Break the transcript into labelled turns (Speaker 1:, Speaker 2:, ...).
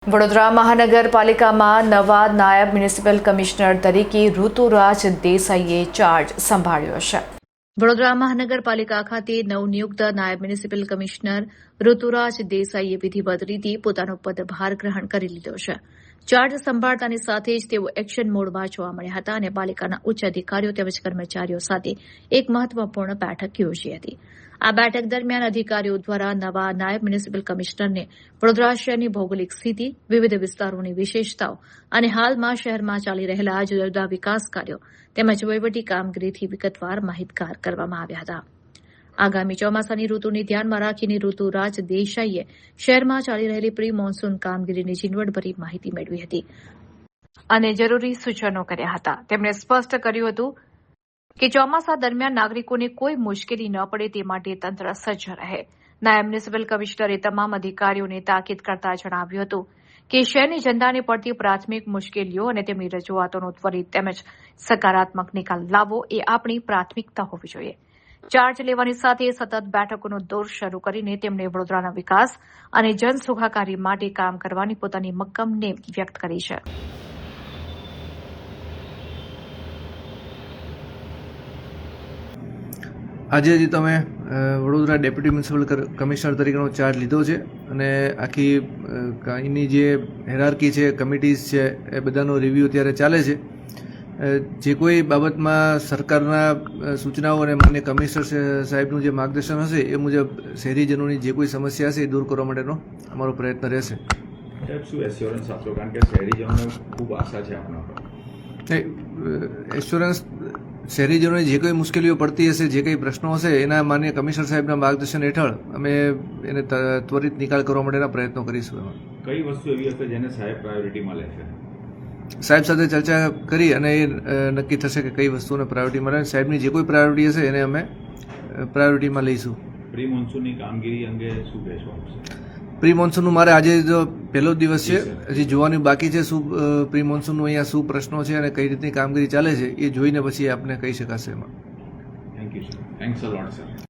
Speaker 1: વડોદરા મહાનગરપાલિકામાં નવા નાયબ મ્યુનિસિપલ કમિશનર તરીકે ઋતુરાજ દેસાઈએ ચાર્જ સંભાળ્યો છે। વડોદરા મહાનગરપાલિકા ખાતે નવનિયુક્ત નાયબ મ્યુનિસિપલ કમિશનર ઋતુરાજ દેસાઈએ વિધિવત રીતે પોતાનો પદભાર ગ્રહણ કરી લીધો છે। ચાર્જ સંભાળતાની સાથે જ તેઓ એક્શન મોડમાં જોવા મળ્યા હતા અને પાલિકાના ઉચ્ચ અધિકારીઓ તેમજ કર્મચારીઓ સાથે એક મહત્વપૂર્ણ બેઠક યોજી હતી। આ બેઠક દરમિયાન અધિકારીઓ દ્વારા નવા નાયબ મ્યુનિસિપલ કમિશનરને વડોદરા શહેરની ભૌગોલિક સ્થિતિ, વિવિધ વિસ્તારોની વિશેષતાઓ અને હાલમાં શહેરમાં ચાલી રહેલા જુદા જુદા વિકાસ કાર્યો તેમજ વહીવટી કામગીરીથી વિગતવાર માહિતગાર કરવામાં આવ્યા હતા। આગામી ચોમાસાની ઋતુને ધ્યાનમાં રાખીને ઋતુરાજ દેસાઈએ શહેરમાં ચાલી રહેલી પ્રી મોન્સૂન કામગીરીની ઝીણવટભરી માહિતી મેળવી હતી અને જરૂરી સૂચનો કર્યા હતા। તેમણે સ્પષ્ટ કર્યું હતું કે ચોમાસા દરમિયાન નાગરિકોને કોઈ મુશ્કેલી ન પડે તે માટે તંત્ર સજ્જ રહે। નાયબ મ્યુનિસિપલ કમિશનરે તમામ અધિકારીઓને તાકીદ કરતા જણાવ્યું હતું કે શહેરની જનતાને પડતી પ્રાથમિક મુશ્કેલીઓ અને તેમની રજૂઆતોનો ત્વરિત તેમજ સકારાત્મક નિકાલ લાવવો એ આપણી પ્રાથમિકતા હોવી જોઈએ। ચાર્જ લેવાની સાથે સતત બેઠકોનો દોર શરૂ કરીને તેમણે વડોદરાના વિકાસ અને જનસુખાકારી માટે કામ કરવાની પોતાની મક્કમ નેમ વ્યક્ત કરી છે।
Speaker 2: આજે જ તમે વડોદરા ડેપ્યુટી મ્યુનિસિપલ કમિશનર તરીકેનો ચાર્જ લીધો છે અને આખી એની જે હેરાર્કી છે, કમિટીઝ છે, એ બધાનો રિવ્યૂ અત્યારે ચાલે છે। જે કોઈ બાબતમાં સરકારના સૂચનાઓ અને માન્ય કમિશનર સાહેબનું જે માર્ગદર્શન હશે એ મુજબ શહેરીજનોની જે કોઈ સમસ્યા હશે એ દૂર કરવા માટેનો અમારો પ્રયત્ન રહેશે।
Speaker 3: સાહેબ, શું એશ્યોરન્સ આપશો? કારણ કે શહેરીજનોને ખૂબ આશા છે આપણા પર।
Speaker 2: એશ્યોરન્સ શહેરીજનોને જે કોઈ મુશ્કેલીઓ પડતી હશે, જે કંઈ પ્રશ્નો હશે, એના માન્ય કમિશનર સાહેબના માર્ગદર્શન હેઠળ અમે એને ત્વરિત નિકાલ કરવા માટેના પ્રયત્નો કરીશું।
Speaker 3: કઈ વસ્તુ એવી હશે જેને સાહેબ પ્રાયોરિટીમાં લેશે?
Speaker 2: સાહેબ સાથે ચર્ચા કરી અને એ નક્કી થશે કે કઈ વસ્તુને પ્રાયોરિટી મળે। સાહેબની જે કોઈ પ્રાયોરિટી હશે એને અમે પ્રાયોરિટીમાં લઈશું।
Speaker 3: પ્રી મોન્સૂનની કામગીરી અંગે શું કહેશો આપ?
Speaker 2: પ્રી મોન્સૂનનું મારે આજે જો પહેલો જ દિવસ છે, હજી જોવાનું બાકી છે શું પ્રી મોન્સૂનનું અહીંયા શું પ્રશ્નો છે અને કઈ રીતની કામગીરી ચાલે છે એ જોઈને પછી આપને કહી શકાશે એમાં।
Speaker 3: Thank you sir. Thanks a lot sir.